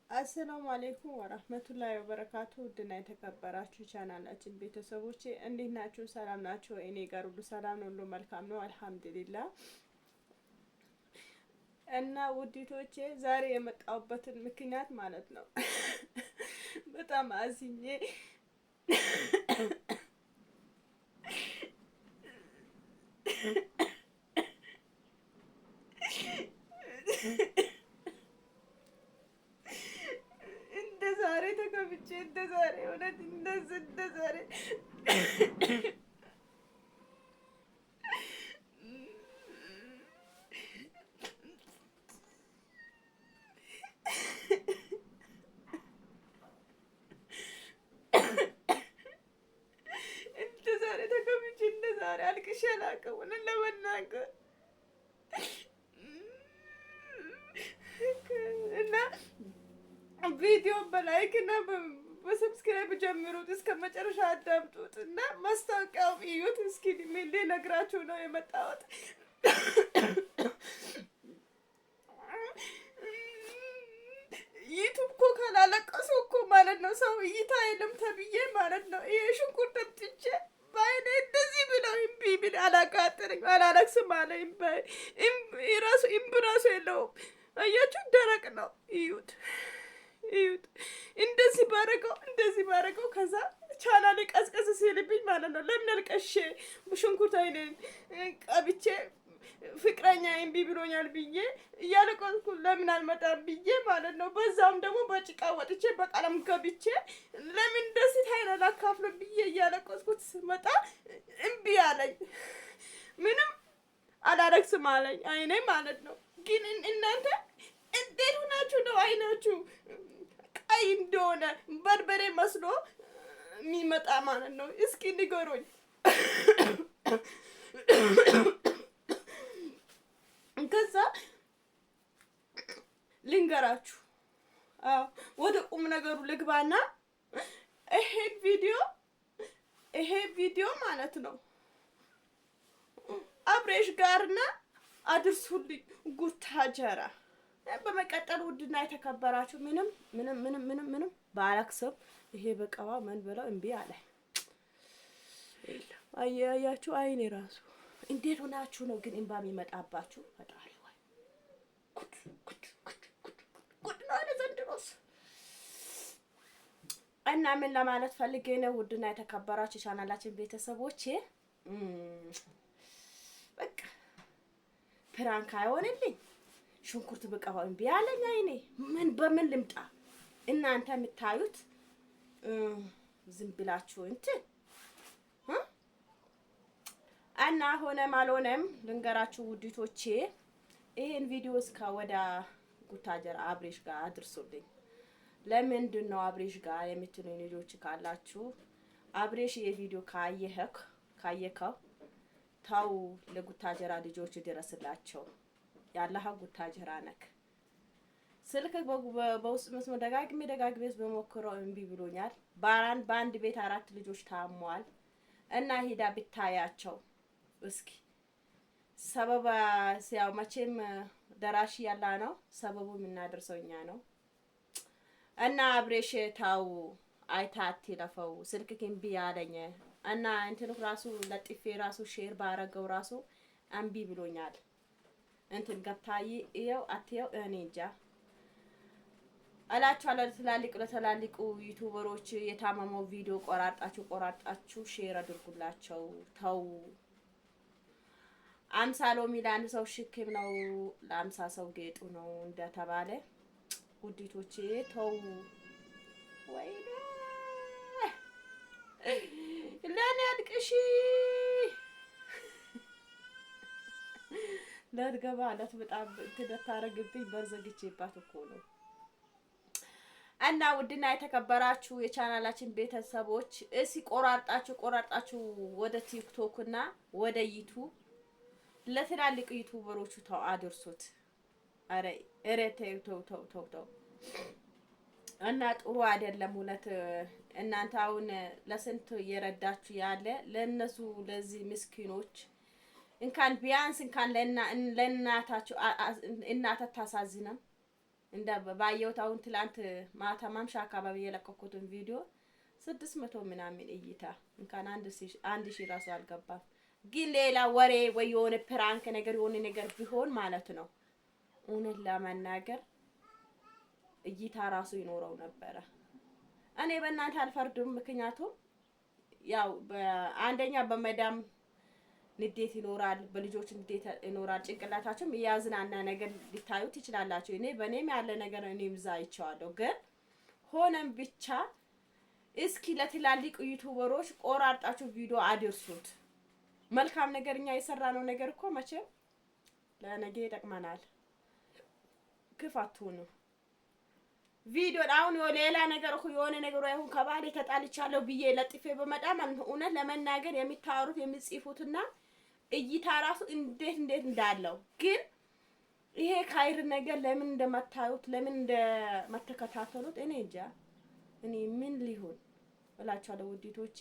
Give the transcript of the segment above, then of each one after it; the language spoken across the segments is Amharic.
አሰላሙ አለይኩም ወራህመቱላሂ ወበረካቱ። ውድና የተከበራችሁ ቻናላችን ቤተሰቦቼ እንዴት ናችሁ? ሰላም ናችሁ? እኔ ጋር ሁሉ ሰላም ነው፣ ሁሉ መልካም ነው አልሐምዱሊላህ። እና ውዲቶቼ ዛሬ የመጣሁበትን ምክንያት ማለት ነው በጣም አዝኜ ዛሬ ተከፍቼ እንደ ዛሬ እውነት እንደ ዛሬ ተከፍቼ እንደ ዛሬ አልቅሼ አላውቅም። እውነት ለመናገር እና ቪዲዮ በላይክ እና በሰብስክራይብ ጀምሩት፣ እስከ መጨረሻ አዳምጡት እና ማስታወቂያው እዩት። እስኪ ምን ልነግራችሁ ነው የመጣሁት። ዩቱብ እኮ ካላለቀሱ እኮ ማለት ነው ሰው እይታ የለም ተብዬ ማለት ነው። ይሄ ሽንኩርት ጠጥቼ ባይኔ እንደዚህ ብለው እምቢ ብል አላቃጥረኝ አላለቅስም አለ። ራሱ እምቢ ራሱ የለውም። አያችሁ፣ ደረቅ ነው። እዩት እዩት። እንደዚህ ባረገው ከዛ ቻናሌ ቀዝቀዝ ሲልብኝ ማለት ነው ለምን አልቀሼ ሽንኩርት አይኔን ቀብቼ ፍቅረኛ እምቢ ብሎኛል ብዬ እያለቀስኩ ለምን አልመጣም ብዬ ማለት ነው። በዛውም ደግሞ በጭቃ ወጥቼ በቀለም ገብቼ ለምን እንደዚህ አይነት አካፍሎ ብዬ እያለቀስኩት ስመጣ እምቢ አለኝ። ምንም አላለቅስም አለኝ አይኔ ማለት ነው። ግን እናንተ እንዴት ሆናችሁ ነው አይናችሁ ቀይ እንደሆነ በርበሬ መስሎ የሚመጣ ማለት ነው? እስኪ ንገሩኝ። ከዛ ልንገራችሁ፣ ወደ ቁም ነገሩ ልግባና ይሄ ቪዲዮ ማለት ነው አብሬሽ ጋርና አድርሱልኝ ጉታጀራ። በመቀጠል ውድና የተከበራችሁ ምንም ባላክሰብ ይሄ በቀባ ምን ብለው እምቢ አለ። አያያችሁ አይኔ ራሱ እንዴት ሆናችሁ ነው ግን እንባ የሚመጣባችሁ? ፈጣሪ ወይ ጉድ ነው ለዘንድሮስ። እና ምን ለማለት ፈልጌ ነው ውድና የተከበራችሁ ቻናላችን ቤተሰቦቼ፣ በቃ ፕራንክ አይሆንልኝ ሽንኩርት በቀባው እምቢ አለኝ አይኔ። በምን ልምጣ? እናንተ የምታዩት ዝም ብላችሁ እንትን እና ሆነም አልሆነም ልንገራችሁ ውዲቶቼ። ይሄን ቪዲዮ እስከ ወደ ጉታጀራ አብሬሽ ጋር አድርሱልኝ። ለምንድን ነው አብሬሽ ጋር የምትሉኝ ልጆች ካላችሁ አብሬሽ የቪዲዮ ካየከው ታው ለጉታጀራ ልጆች ድረስላቸው። ያለህ ጉታጀራ ነክ ስልክ በውስጥ መስመር ደጋግሜ በሞክረው እምቢ ብሎኛል። በአንድ ቤት 4 ልጆች ታሟል እና ሄዳ ብታያቸው እስኪ። ሰበብ ያው መቼም ደራሽ ያላ ነው፣ ሰበቡ የምናደርሰው እኛ ነው። እና አብሬሽ ታው አይታት ይለፈው ስልክ እምቢ ያለኝ እና እንትን ራሱ ለጥፌ ራሱ ሼር ባረገው ራሱ እምቢ ብሎኛል። እንትን ገብታይ ይኸው አትየው እኔ እንጃ እላችኋለሁ። ለተላልቁ ዩቲዩበሮች የታመመው ቪዲዮ ቆራርጣችሁ ሼር አድርጉላቸው። ተው 50 ሎሚ ለአንድ ሰው ሽክም ነው፣ ለ50 ሰው ጌጡ ነው እንደተባለ ውዲቶቼ ተው። ወይኔ ለኔ አልቅሺ ለርገባ አላት በጣም ትደታረግብኝ በርዘግቼባት እኮ ነው። እና ውድና የተከበራችሁ የቻናላችን ቤተሰቦች እስኪ ቆራርጣችሁ ወደ ቲክቶክ እና ወደ ዩቲዩብ ለትላልቅ ዩቲዩበሮቹ ተው አድርሱት። አረ ተው እና ጥሩ አይደለም እውነት። እናንተ አሁን ለስንት እየረዳችሁ ያለ ለነሱ ለዚህ ምስኪኖች እንኳን ቢያንስ እንኳን ለእናታችሁ እናት ታሳዝነም እንደ ባየሁት አሁን ትላንት ማታ ማምሻ አካባቢ የለቀኩትን ቪዲዮ 600 ምናምን እይታ እንኳን 1000 ራሱ አልገባም። ግን ሌላ ወሬ ወይ የሆነ ፕራንክ ነገር የሆነ ነገር ቢሆን ማለት ነው እውነት ለመናገር እይታ ራሱ ይኖረው ነበረ። እኔ በእናንተ አልፈርድም። ምክንያቱም ያው አንደኛ በመዳም ንዴት ይኖራል፣ በልጆች ንዴት ይኖራል። ጭንቅላታችሁም ያዝናና ነገር ሊታዩት ይችላላችሁ። እኔ በእኔም ያለ ነገር እኔም እዛ አይቼዋለሁ። ግን ሆነም ብቻ እስኪ ለትላልቅ ዩቲዩበሮች ቆራርጣችሁ ቪዲዮ አድርሱት። መልካም ነገር እኛ የሰራነው ነገር እኮ መቼም ለነገ ይጠቅመናል። ክፋቱ ነው ቪዲዮ አሁን ሌላ ነገር እኮ የሆነ ነገር አይሁን ከባሌ ተጣልቻለሁ ብዬ ለጥፌ በመጣም እውነት ለመናገር የሚታወሩት የሚጽፉትና እይታ ራሱ እንዴት እንዳለው ግን ይሄ ካይር ነገር ለምን እንደማታዩት ለምን እንደማተከታተሉት እኔ እንጃ። እኔ ምን ሊሆን እላችኋለሁ ውዲቶቼ።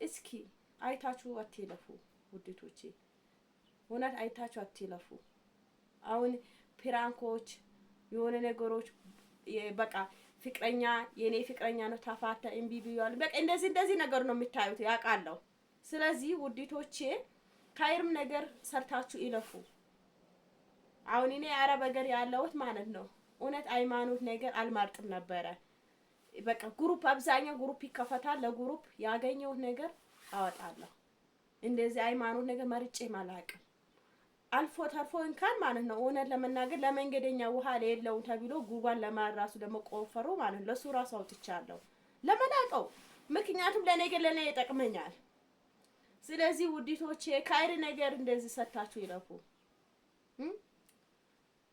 እስኪ አይታችሁ አትለፉ ውዲቶቼ፣ እውነት አይታችሁ አትለፉ። አሁን ፕራንኮች የሆነ ነገሮች በቃ ፍቅረኛ የኔ ፍቅረኛ ነው ተፋታ እምቢ ብያለሁ በቃ እንደዚህ ነገር ነው የምታዩት ያውቃለሁ። ስለዚህ ውዲቶቼ ካይርም ነገር ሰርታችሁ ይለፉ። አሁን እኔ አረብ ሀገር ያለሁት ማለት ነው እውነት ሃይማኖት ነገር አልማርጥም ነበረ። በቃ ግሩፕ አብዛኛው ግሩፕ ይከፈታል። ለግሩፕ ያገኘሁት ነገር አወጣለሁ። እንደዚህ ሃይማኖት ነገር መርጬ ማላውቅም። አልፎ ተርፎ እንኳን ማለት ነው እውነት ለመናገር ለመንገደኛ ውሃ የለውም ተብሎ ጉጓን ለማራሱ ደግሞ ቆፈሩ ማለት ነው። ለሱ ራሱ አውጥቻለሁ ለመናቀው፣ ምክንያቱም ለነገ ለኔ ይጠቅመኛል። ስለዚህ ውዲቶቼ ካይር ነገር እንደዚህ ሰታችሁ ይለፉ።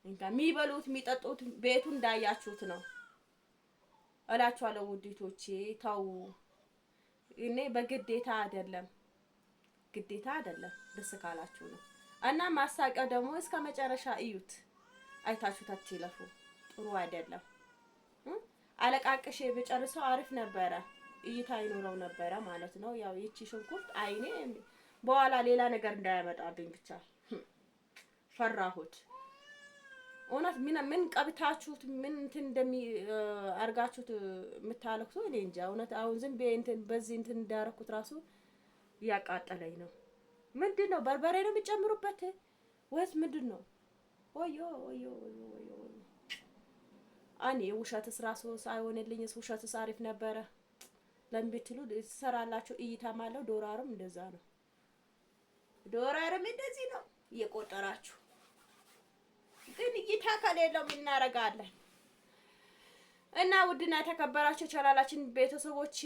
እንኳን የሚበሉት የሚጠጡት ቤቱ እንዳያችሁት ነው እላችኋለሁ ውዲቶቼ። ተው እኔ በግዴታ አይደለም ደስ ካላችሁ ነው። እና ማሳቂያው ደግሞ እስከ መጨረሻ እዩት። አይታችሁ አትለፉ። ጥሩ አይደለም። አለቃቅሼ በጨርሰው አሪፍ ነበረ፣ እይታ ይኖረው ነበረ ማለት ነው። ያው ይቺ ሽንኩርት አይኔ በኋላ ሌላ ነገር እንዳያመጣብኝ ብቻ ፈራሁት። እውነት ምን ቀብታችሁት ምን እንትን አርጋችሁት የምታለክቱ እኔ እንጃ። እውነት አሁን ዝም በዚህ እንዳረኩት ራሱ እያቃጠለኝ ነው። ምንድነው በርበሬ ነው የሚጨምሩበት ወይስ ምንድነው? ወዮ እኔ ውሸትስ ራሱ ሳይሆንልኝስ ውሸትስ አሪፍ ነበረ። ለምን ብትሉ ሰራላችሁ እይታ ማለት ዶላርም እንደዛ ነው። ዶላርም እንደዚህ ነው እየቆጠራችሁ ግን እይታ ከሌለው ምን እናደርጋለን? እና ውድና የተከበራችሁ ቻናላችን ቤተሰቦች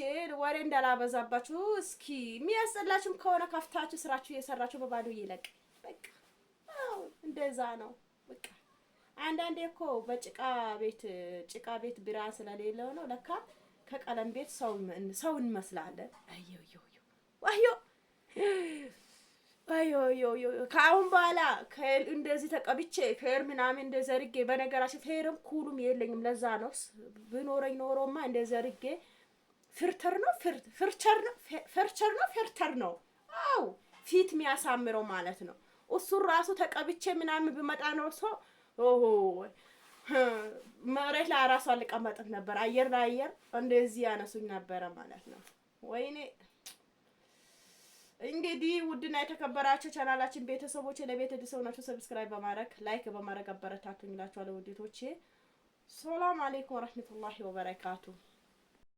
ወሬ እንዳላበዛባችሁ እስኪ የሚያስጠላችሁም ከሆነ ከፍታችሁ ስራችሁ እየሰራችሁ በባዶ ይለቅ። በቃ አዎ እንደዛ ነው። በቃ አንዳንዴ እኮ በጭቃ ቤት ብርሃን ስለሌለው ነው ለካ ከቀለም ቤት ሰው እንመስላለን። አዮ ከአሁን በኋላ እንደዚህ ተቀብቼ ፌር ምናምን እንደዚህ አድርጌ በነገራችን ፌርም ኩሉም የለኝም። ለዛ ነው ብኖረኝ ኖሮማ እንደዚህ አድርጌ ፍርቸር ነው አው ፊት የሚያሳምረው ማለት ነው። እሱን ራሱ ተቀብቼ ምናምን ብመጣ ነው መሬት ላይ ራሱ አልቀመጥም ነበር። አየር ለአየር እንደዚህ ያነሱኝ ነበረ ማለት ነው። ወይኔ እንግዲህ ውድና የተከበራችሁ ቻናላችን ቤተሰቦች ለቤት አዲስ ሰብስክራይብ በማድረግ ላይክ በማድረግ አበረታቱኝ እላችኋለሁ ውዴቶቼ። ሰላም አለይኩም ወራህመቱላሂ ወበረካቱ።